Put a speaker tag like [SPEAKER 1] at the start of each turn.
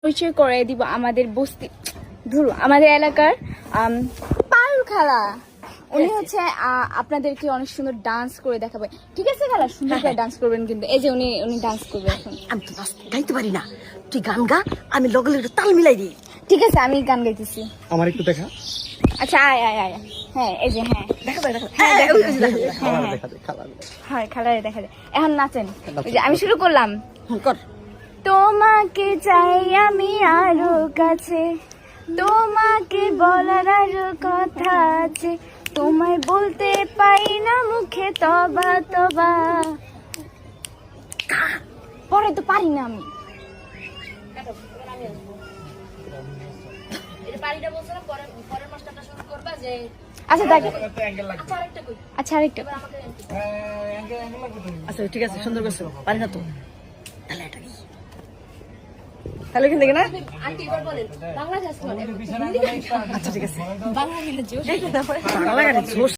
[SPEAKER 1] পরিচয় করে দিব আমাদের বস্তি ধরু আমাদের এলাকার পারু খালা। উনি হচ্ছে আপনাদেরকে অনেক সুন্দর ডান্স করে দেখাবে। ঠিক আছে খালা, সুন্দর করে ডান্স করবেন কিন্তু। এই যে উনি ডান্স করবে এখন।
[SPEAKER 2] আমি তো গাইতে পারি না, তুই গান গা, আমি লগে লগে তাল মিলাই দিই।
[SPEAKER 1] ঠিক আছে, আমি গান গাইতেছি।
[SPEAKER 3] আমার একটু দেখা।
[SPEAKER 1] আচ্ছা আয় আয় আয়। হ্যাঁ এই যে, হ্যাঁ
[SPEAKER 2] দেখাবে
[SPEAKER 1] হ্যাঁ
[SPEAKER 3] খালা
[SPEAKER 1] খালারে দেখা যায়। এখন নাচেন। এই যে আমি শুরু করলাম।
[SPEAKER 2] কর।
[SPEAKER 1] তোমাকে চাই আমি আরো কাছে, তোমাকে বলার আরো কথা আছে, তোমায় বলতে পাই না মুখে তবা তবা। পরে তো পারি না আমি। আচ্ছা দেখ, আচ্ছা আরেকটা।
[SPEAKER 2] আচ্ছা ঠিক আছে, সুন্দর করছো। পারি না তো, তাহলে এটা কি তাহলে এখান থেকে না। আচ্ছা ঠিক আছে, বাংলা গানে জোশ।